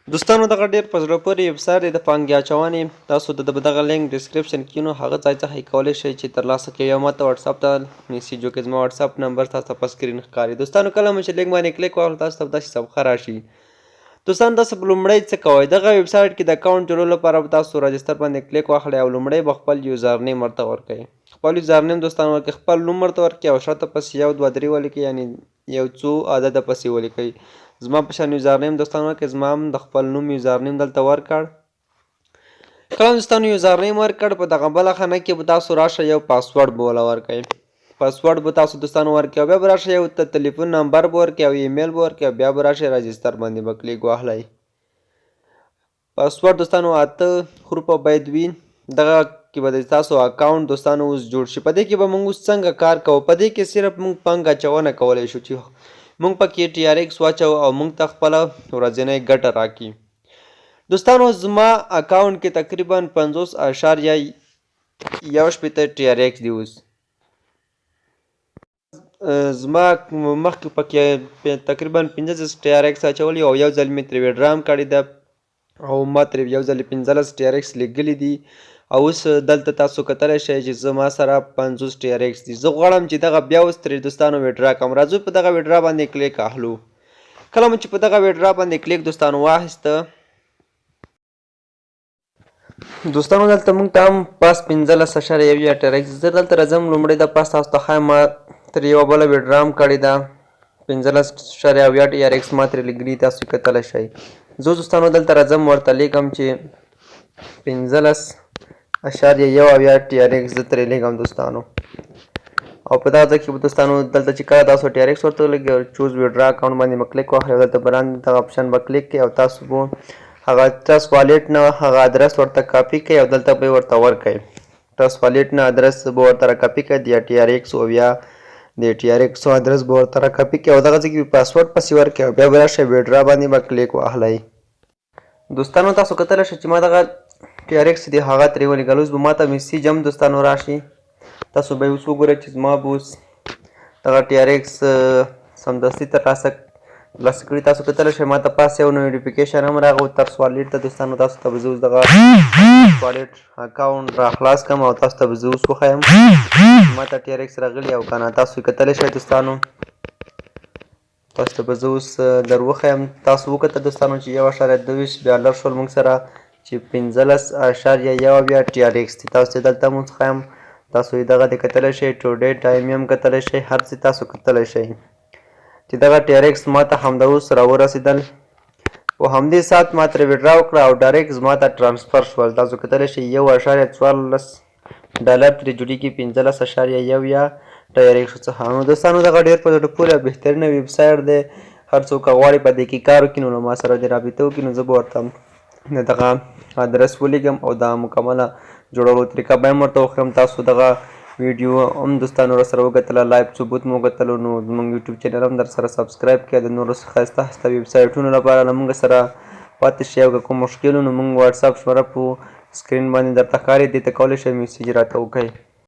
دوستانو دغه ډېر په زړه پورې ویبسایټ دی د پانګې اچونې. تاسو د دغه لینک ډسکرپشن کې نو هغه ځای څخه کولی شئ چې ترلاسه کړئ. یا ماته واتساپ ته میسیج وکړئ. زما واتساپ نمبر تاسو ته په سکرین ښکاري. دوستانو کله مو چې لینک باندې کلیک واخلو تاسو ته داسې صفحه راشي. دوستان تاسو په لومړی څه کوئ، دغه ویبسایټ کې د اکاونټ جوړولو لپاره به تاسو رجسټر باندې کلیک واخلئ او لومړی به خپل یوزر نیم ورته ورکوئ. خپل یوزر نیم دوستان ورکوئ، خپل نوم ورته ورکوئ او شاته پسې 1 2 3 ولیکئ، یعنې یو څو عدده پسې ولیکئ. زما په شان یوزر نیم دوستان ورکړئ. زما هم د خپل نوم یوزر نیم دلته ورکړ. کله دوستانو یوزر نیم ورکړ، په دغه بله خانه کې به تاسو راشئ یو پاسورډ به وله ورکئ. پاسورډ به تاسو دوستانو ورکړئ او بیا به راشئ یو تلیفون نمبر به ورکړئ او ایمیل به ورکړئ او بیا به راشئ رجسټر باندې به کلیک واخلئ. پاسورډ دوستانو 8 حروفه باید وي. دغه کې به د تاسو اکاونټ دوستانو اوس جوړ شي. په دې کې به موږ اوس څنګه کار کوو، په دې کې صرف موږ پانګه اچونه کولی شو چې موږ پکې TRX واچوو او موږ ته خپله ورځنۍ ګټه راکړي. دوستانو زما اکاونټ کې تقریبا 50.1 TRX دی. اوس زما مخکې پکې تقریبا 15 TRX اچولی او یو ځل مې ترې ویډرا هم کړې ده او ما ترې یو ځل 15 TRX لیږلي دي او اوس دلته تاسو کتلی شئ چې زما سره 50 TRX دي. زه غواړم چې دغه بیا اوس ترې دوستانو ویډرا کړم. راځو په دغه ویډرا باندې کلیک اخلو. کله مو چې په دغه ویډرا باندې کلیک دوستانو واخیسته، دوستانو دلته موږ ته هم پاس 15.1 TRX. زه دلته راځم، لومړی د پاس تاسو ته ښایم ما ترې یوه بله ویډرا هم کړې ده 15.1 TRX ما ترې لیږلي، تاسو کتلی شئ. زه دوستانو دلته راځم ورته لیکم چې 15.1 TRX زه ترې لیږم دوستانو. او په دغه ځای کې به دوستانو دلته چې کله تاسو TRX ورته ولګئ چوز ویډرا اکاونټ باندې به کلیک واخلئ او دلته باندې دغه اپشن به کلیک کړئ او تاسو به هغه ټرست والېټ نه هغه ادرس ورته کاپي کړئ او دلته به یې ورته ورکړئ. ټرست والېټ نه ادرس به ورته راکاپي کړئ د TRX او یا د TRX ادرس به ورته راکاپي کړئ او دغه ځای کې پاسورډ پسې ورکړئ او بیا به راشئ ویډرا باندې به کلیک واخلئ. دوستانو تاسو کتلی شئ چې ما دغه TRX دی هغه ترې ولیږل. اوس به ما ته میسیج هم دوستانو راشي. تاسو به یې اوس وګورئ چې زما به اوس دغه TRX سمدستي ترلاسه کړي. تاسو کتلی شئ ما ته پاس یو نوټیفیکیشن هم راغی ترس والېټ ته. دوستانو تاسو ته به زه اوس دغه والېټ اکاونټ راخلاص کړم او تاسو ته به زه اوس وښیم ما ته TRX راغلي او که نه. تاسو کتلی شئ دوستانو، تاسو ته به زه اوس در وښیم. تاسو وکتل دوستانو چې 1.22 ډالر شول موږ سره چې 15.1 TRX دي. تاسو ته دلته هم ښیم، تاسو یې دغه د کتلی شئ، ټوډے ټایم یې هم کتلی شئ، هر څه تاسو کتلی شئ چې دغه TRX ما ته همدا اوس راورسېدل. په همدې ساعت ما ترې ویډرا وکړه او ډایرکټ زما ته ټرانسفر شول. تاسو کتلی شئ 1.14 ډالر ترې جوړېږي 15.1 TRX څخه. نو دوستانو دغه ډېر په زړه پورې او بهترینه ویبسایټ دی. هر څوک غواړي په دې کې کار وکړي نو ما سره دې رابطه وکړي، نو زه به ورته د دغه ادرس ولیږم او د مکمله جوړولو طریقه به هم ورته وښیم. تاسو دغه ویډیو هم دوستانو راسره وکتله، لایف ثبوت مو وکتلو، نو زموږ یوټیوب چینل هم در سره سبسکرایب کړئ. د نورو ښایسته ښایسته ویبسایټونو لپاره له موږ سره پاتې شئ او که کوم مشکل نو موږ واتساپ شمېره په سکرین باندې درته ښکاري، دې ته کولی شئ میسیج راته وکړئ.